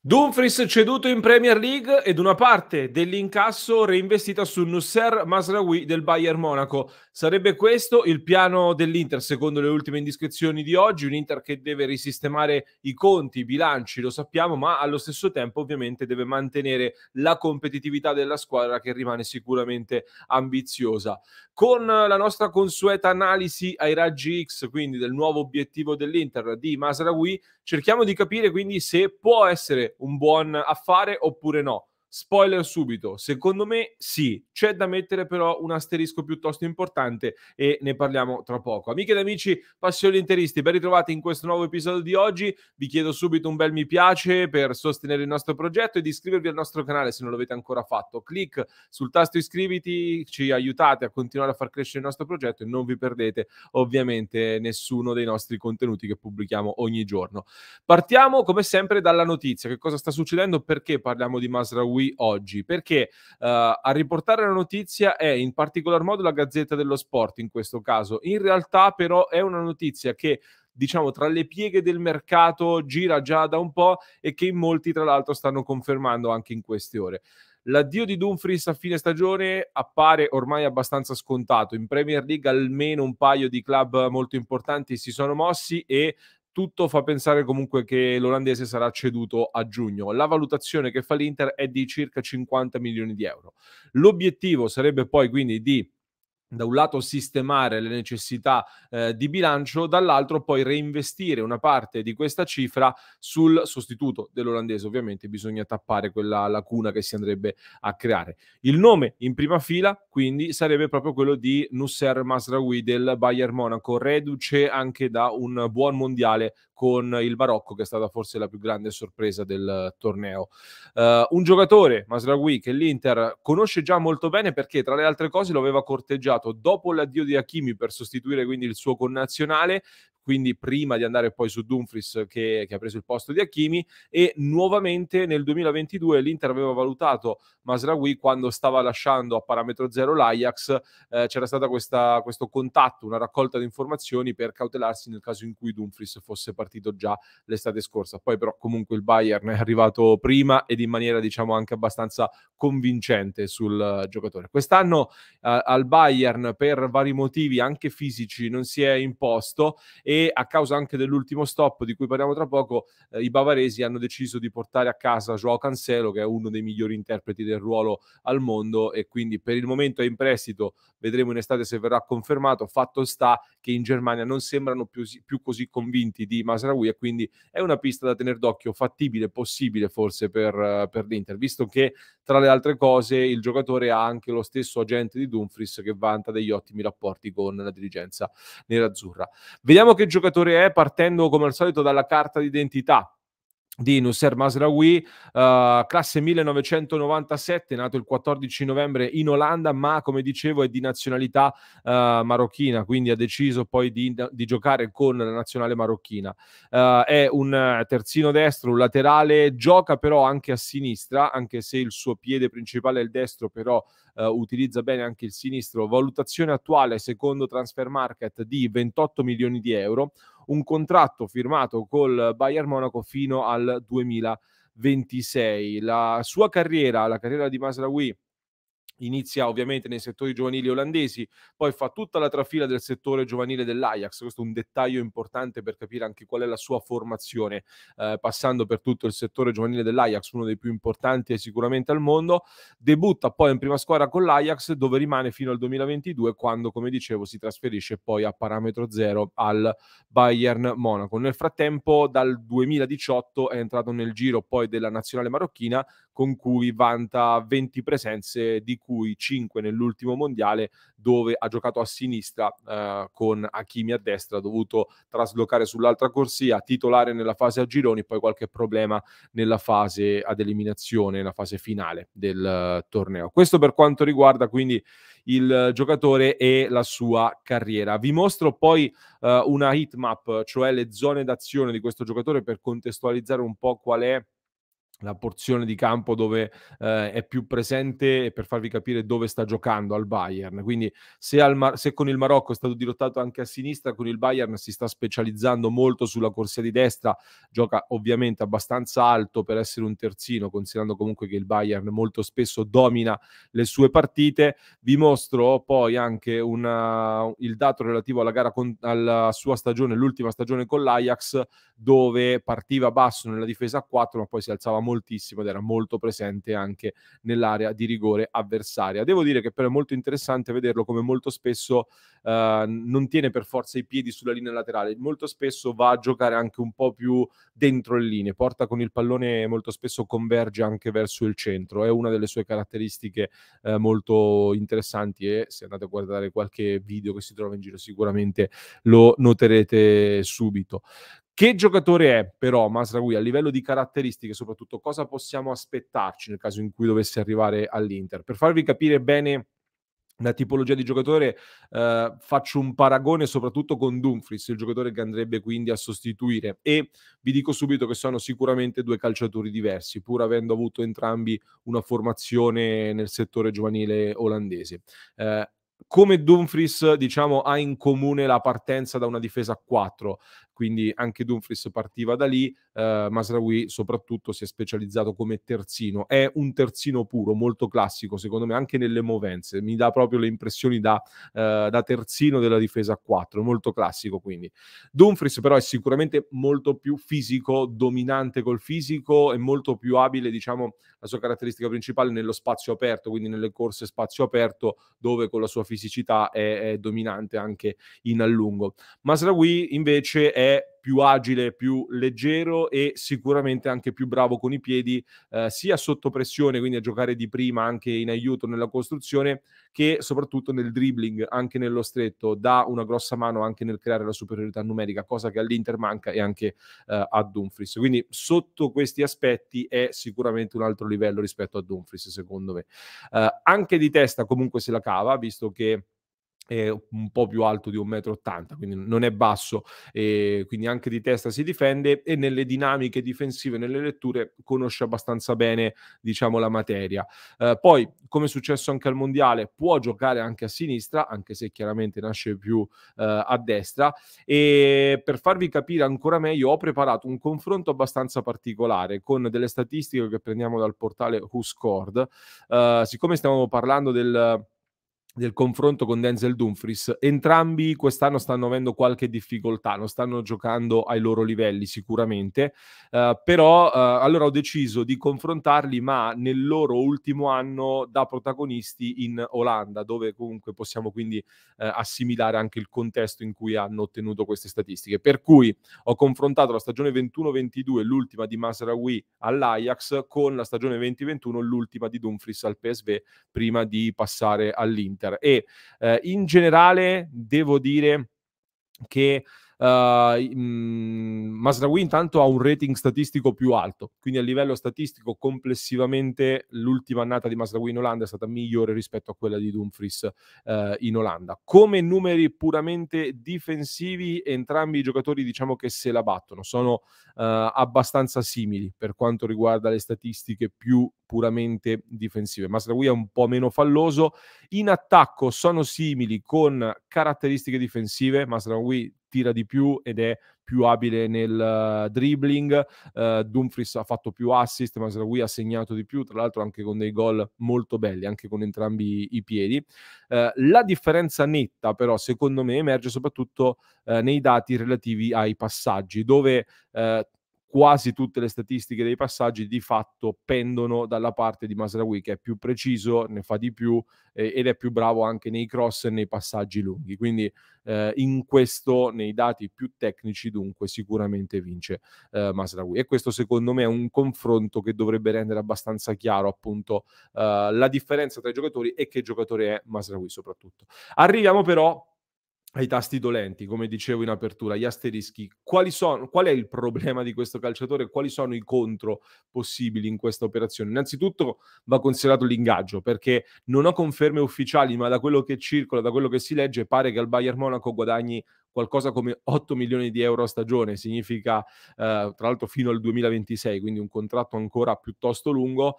Dumfries ceduto in Premier League ed una parte dell'incasso reinvestita su Nusser Mazraoui del Bayern Monaco. Sarebbe questo il piano dell'Inter secondo le ultime indiscrezioni di oggi, un Inter che deve risistemare i conti, i bilanci, lo sappiamo, ma allo stesso tempo ovviamente deve mantenere la competitività della squadra che rimane sicuramente ambiziosa. Con la nostra consueta analisi ai raggi X, quindi del nuovo obiettivo dell'Inter di Mazraoui, cerchiamo di capire quindi se può essere un buon affare oppure no. Spoiler subito, secondo me sì, c'è da mettere però un asterisco piuttosto importante e ne parliamo tra poco. Amiche ed amici, passioni interisti, ben ritrovati in questo nuovo episodio di oggi. Vi chiedo subito un bel mi piace per sostenere il nostro progetto e di iscrivervi al nostro canale se non l'avete ancora fatto. Clic sul tasto iscriviti, ci aiutate a continuare a far crescere il nostro progetto e non vi perdete ovviamente nessuno dei nostri contenuti che pubblichiamo ogni giorno. Partiamo come sempre dalla notizia. Che cosa sta succedendo? Perché parliamo di Mazraoui oggi? Perché a riportare la notizia è in particolar modo la Gazzetta dello Sport in questo caso. In realtà però è una notizia che diciamo tra le pieghe del mercato gira già da un po' e che in molti tra l'altro stanno confermando anche in queste ore. L'addio di Dumfries a fine stagione appare ormai abbastanza scontato. In Premier League almeno un paio di club molto importanti si sono mossi e tutto fa pensare comunque che l'olandese sarà ceduto a giugno. La valutazione che fa l'Inter è di circa 50 milioni di euro. L'obiettivo sarebbe poi quindi di da un lato sistemare le necessità di bilancio, dall'altro poi reinvestire una parte di questa cifra sul sostituto dell'olandese. Ovviamente bisogna tappare quella lacuna che si andrebbe a creare. Il nome in prima fila quindi sarebbe proprio quello di Nusser Mazraoui del Bayern Monaco, reduce anche da un buon mondiale con il Marocco, che è stata forse la più grande sorpresa del torneo. Un giocatore, Mazraoui, che l'Inter conosce già molto bene perché tra le altre cose lo aveva corteggiato dopo l'addio di Hakimi per sostituire quindi il suo connazionale, quindi prima di andare poi su Dumfries che ha preso il posto di Hakimi, e nuovamente nel 2022 l'Inter aveva valutato Mazraoui quando stava lasciando a parametro zero l'Ajax. C'era stata questo contatto, una raccolta di informazioni per cautelarsi nel caso in cui Dumfries fosse partito già l'estate scorsa. Poi però comunque il Bayern è arrivato prima ed in maniera diciamo anche abbastanza convincente sul giocatore. Quest'anno al Bayern per vari motivi anche fisici non si è imposto e a causa anche dell'ultimo stop di cui parliamo tra poco, i bavaresi hanno deciso di portare a casa Joao Cancelo, che è uno dei migliori interpreti del ruolo al mondo, e quindi per il momento è in prestito, vedremo in estate se verrà confermato. Fatto sta che in Germania non sembrano più così convinti di Mazraoui e quindi è una pista da tenere d'occhio, fattibile, possibile forse per l'Inter, visto che tra le altre cose il giocatore ha anche lo stesso agente di Dumfries che vanta degli ottimi rapporti con la dirigenza nerazzurra. Vediamo che giocatore è, partendo come al solito dalla carta d'identità di Nusser Mazraoui, classe 1997, nato il 14 novembre in Olanda, ma come dicevo è di nazionalità marocchina, quindi ha deciso poi di giocare con la nazionale marocchina. È un terzino destro, un laterale, gioca però anche a sinistra, anche se il suo piede principale è il destro, però utilizza bene anche il sinistro. Valutazione attuale secondo Transfer Market di 28 milioni di euro, un contratto firmato col Bayern Monaco fino al 2026. La sua carriera, la carriera di Mazraoui, inizia ovviamente nei settori giovanili olandesi, poi fa tutta la trafila del settore giovanile dell'Ajax. Questo è un dettaglio importante per capire anche qual è la sua formazione, passando per tutto il settore giovanile dell'Ajax, uno dei più importanti sicuramente al mondo. Debutta poi in prima squadra con l'Ajax, dove rimane fino al 2022, quando, come dicevo, si trasferisce poi a parametro zero al Bayern Monaco. Nel frattempo, dal 2018 è entrato nel giro poi della nazionale marocchina, con cui vanta 20 presenze, di cui 5 nell'ultimo mondiale, dove ha giocato a sinistra con Hakimi a destra, ha dovuto traslocare sull'altra corsia, titolare nella fase a gironi, poi qualche problema nella fase ad eliminazione, nella fase finale del torneo. Questo per quanto riguarda quindi il giocatore e la sua carriera. Vi mostro poi una heat map, cioè le zone d'azione di questo giocatore, per contestualizzare un po' qual è la porzione di campo dove è più presente, e per farvi capire dove sta giocando al Bayern. Quindi se con il Marocco è stato dirottato anche a sinistra, con il Bayern si sta specializzando molto sulla corsia di destra, gioca ovviamente abbastanza alto per essere un terzino, considerando comunque che il Bayern molto spesso domina le sue partite. Vi mostro poi anche il dato relativo alla sua stagione, l'ultima stagione con l'Ajax, dove partiva basso nella difesa a 4, ma poi si alzava moltissimo ed era molto presente anche nell'area di rigore avversaria. Devo dire che però è molto interessante vederlo come molto spesso non tiene per forza i piedi sulla linea laterale, molto spesso va a giocare anche un po' più dentro le linee, porta con il pallone, molto spesso converge anche verso il centro, è una delle sue caratteristiche molto interessanti, e se andate a guardare qualche video che si trova in giro sicuramente lo noterete subito. Che giocatore è però Mazraoui a livello di caratteristiche, soprattutto cosa possiamo aspettarci nel caso in cui dovesse arrivare all'Inter? Per farvi capire bene la tipologia di giocatore, faccio un paragone soprattutto con Dumfries, il giocatore che andrebbe quindi a sostituire, e vi dico subito che sono sicuramente 2 calciatori diversi, pur avendo avuto entrambi una formazione nel settore giovanile olandese. Come Dumfries, diciamo, ha in comune la partenza da una difesa a 4, quindi anche Dumfries partiva da lì, Mazraoui soprattutto si è specializzato come terzino. È un terzino puro, molto classico secondo me, anche nelle movenze. Mi dà proprio le impressioni da terzino della difesa a 4, molto classico quindi. Dumfries però è sicuramente molto più fisico, dominante col fisico e molto più abile, diciamo, la sua caratteristica principale nello spazio aperto, quindi nelle corse spazio aperto, dove con la sua fisicità è dominante anche in allungo. Mazraoui invece è più agile, più leggero e sicuramente anche più bravo con i piedi, sia sotto pressione, quindi a giocare di prima anche in aiuto nella costruzione, che soprattutto nel dribbling, anche nello stretto, dà una grossa mano anche nel creare la superiorità numerica, cosa che all'Inter manca e anche a Dumfries. Quindi sotto questi aspetti è sicuramente un altro livello rispetto a Dumfries, secondo me. Anche di testa comunque se la cava, visto che è un po' più alto di 1,80 m, quindi non è basso, quindi anche di testa si difende, e nelle dinamiche difensive, nelle letture, conosce abbastanza bene, diciamo, la materia. Poi, come è successo anche al mondiale, può giocare anche a sinistra, anche se chiaramente nasce più a destra. E per farvi capire ancora meglio, ho preparato un confronto abbastanza particolare con delle statistiche che prendiamo dal portale WhoScored. Siccome stiamo parlando del confronto con Denzel Dumfries, entrambi quest'anno stanno avendo qualche difficoltà, non stanno giocando ai loro livelli sicuramente, però allora ho deciso di confrontarli, ma nel loro ultimo anno da protagonisti in Olanda, dove comunque possiamo quindi assimilare anche il contesto in cui hanno ottenuto queste statistiche. Per cui ho confrontato la stagione 21-22, l'ultima di Mazraoui all'Ajax, con la stagione 20-21, l'ultima di Dumfries al PSV, prima di passare all'Inter. E in generale devo dire che Mazraoui intanto ha un rating statistico più alto, quindi a livello statistico complessivamente l'ultima annata di Mazraoui in Olanda è stata migliore rispetto a quella di Dumfries in Olanda. Come numeri puramente difensivi, entrambi i giocatori diciamo che se la battono, sono abbastanza simili per quanto riguarda le statistiche più puramente difensive. Mazraoui è un po' meno falloso, in attacco sono simili con caratteristiche difensive. Mazraoui tira di più ed è più abile nel dribbling, Dumfries ha fatto più assist, Mazraoui ha segnato di più, tra l'altro anche con dei gol molto belli, anche con entrambi i piedi. La differenza netta però secondo me emerge soprattutto nei dati relativi ai passaggi, dove quasi tutte le statistiche dei passaggi di fatto pendono dalla parte di Mazraoui, che è più preciso, ne fa di più ed è più bravo anche nei cross e nei passaggi lunghi. Quindi in questo, nei dati più tecnici, dunque sicuramente vince Mazraoui. E questo secondo me è un confronto che dovrebbe rendere abbastanza chiaro appunto la differenza tra i giocatori e che giocatore è Mazraoui soprattutto. Arriviamo però ai tasti dolenti, come dicevo in apertura, gli asterischi. Qual è il problema di questo calciatore? Quali sono i contro possibili in questa operazione? Innanzitutto va considerato l'ingaggio, perché non ho conferme ufficiali, ma da quello che circola, da quello che si legge, pare che al Bayern Monaco guadagni qualcosa come 8 milioni di euro a stagione, significa tra l'altro fino al 2026, quindi un contratto ancora piuttosto lungo.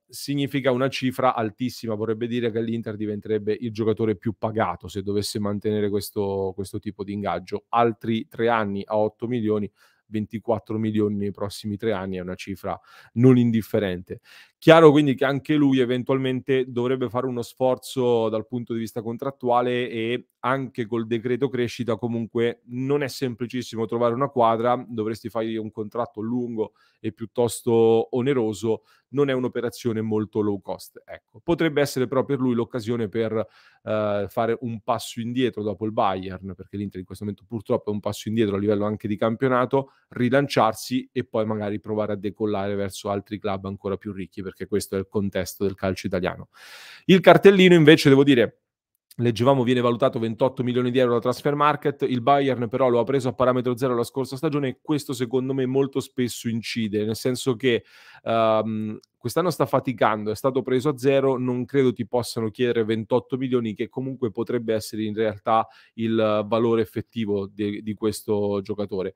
Significa una cifra altissima, vorrebbe dire che l'Inter diventerebbe il giocatore più pagato se dovesse mantenere questo tipo di ingaggio. Altri 3 anni a 8 milioni, 24 milioni nei prossimi 3 anni è una cifra non indifferente. Chiaro quindi che anche lui eventualmente dovrebbe fare uno sforzo dal punto di vista contrattuale e anche col decreto crescita comunque non è semplicissimo trovare una quadra, dovresti fare un contratto lungo e piuttosto oneroso, non è un'operazione molto low cost. Ecco, potrebbe essere però per lui l'occasione per fare un passo indietro dopo il Bayern, perché l'Inter in questo momento purtroppo è un passo indietro a livello anche di campionato, rilanciarsi e poi magari provare a decollare verso altri club ancora più ricchi, perché questo è il contesto del calcio italiano. Il cartellino invece devo dire, leggevamo viene valutato 28 milioni di euro da Transfer Market, il Bayern però lo ha preso a parametro zero la scorsa stagione e questo secondo me molto spesso incide, nel senso che quest'anno sta faticando, è stato preso a zero, non credo ti possano chiedere 28 milioni che comunque potrebbe essere in realtà il valore effettivo di questo giocatore.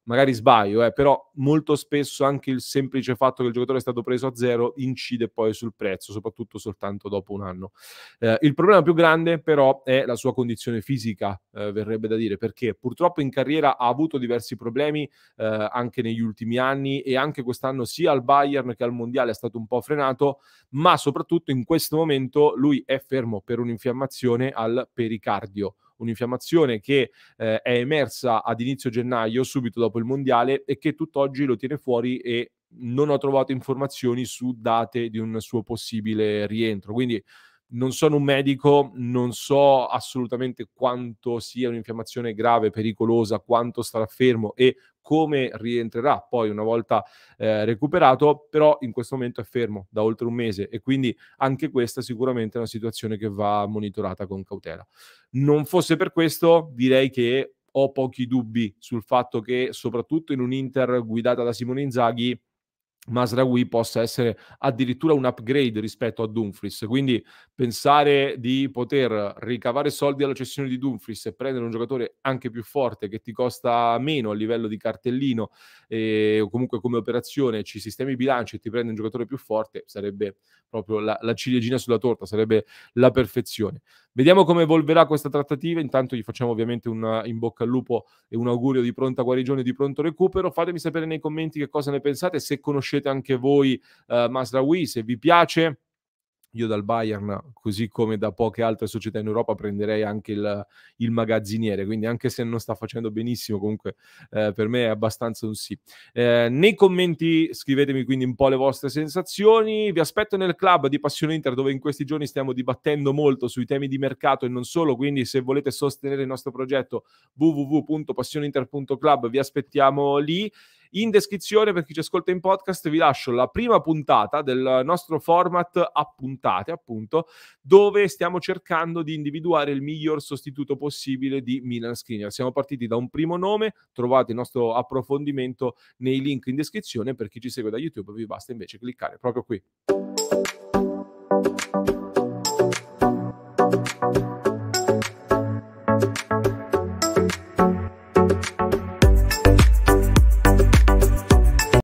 Magari sbaglio, però molto spesso anche il semplice fatto che il giocatore è stato preso a zero incide poi sul prezzo, soprattutto soltanto dopo un anno. Il problema più grande però è la sua condizione fisica, verrebbe da dire, perché purtroppo in carriera ha avuto diversi problemi anche negli ultimi anni e anche quest'anno sia al Bayern che al Mondiale è stato un po' frenato, ma soprattutto in questo momento lui è fermo per un'infiammazione al pericardio. Un'infiammazione che è emersa ad inizio gennaio, subito dopo il Mondiale, e che tutt'oggi lo tiene fuori e non ho trovato informazioni su date di un suo possibile rientro. Quindi non sono un medico, non so assolutamente quanto sia un'infiammazione grave, pericolosa, quanto starà fermo e come rientrerà poi una volta recuperato, però in questo momento è fermo da oltre un mese e quindi anche questa sicuramente è una situazione che va monitorata con cautela. Non fosse per questo, direi che ho pochi dubbi sul fatto che, soprattutto in un Inter guidata da Simone Inzaghi, Mazraoui possa essere addirittura un upgrade rispetto a Dumfries. Quindi pensare di poter ricavare soldi alla cessione di Dumfries e prendere un giocatore anche più forte che ti costa meno a livello di cartellino o comunque come operazione ci sistemi i bilanci e ti prendi un giocatore più forte sarebbe proprio la ciliegina sulla torta, sarebbe la perfezione. Vediamo come evolverà questa trattativa. Intanto gli facciamo ovviamente un in bocca al lupo e un augurio di pronta guarigione e di pronto recupero. Fatemi sapere nei commenti che cosa ne pensate, se conoscete anche voi Mazraoui, se vi piace. Io dal Bayern, così come da poche altre società in Europa, prenderei anche il magazziniere, quindi anche se non sta facendo benissimo, comunque per me è abbastanza un sì. Nei commenti scrivetemi quindi un po' le vostre sensazioni. Vi aspetto nel club di Passione Inter, dove in questi giorni stiamo dibattendo molto sui temi di mercato e non solo, quindi se volete sostenere il nostro progetto www.passioneinter.club vi aspettiamo lì. In descrizione, per chi ci ascolta in podcast, vi lascio la prima puntata del nostro format a puntate, appunto, dove stiamo cercando di individuare il miglior sostituto possibile di Milan Skriniar. Siamo partiti da un primo nome, trovate il nostro approfondimento nei link in descrizione. Per chi ci segue da YouTube vi basta invece cliccare proprio qui.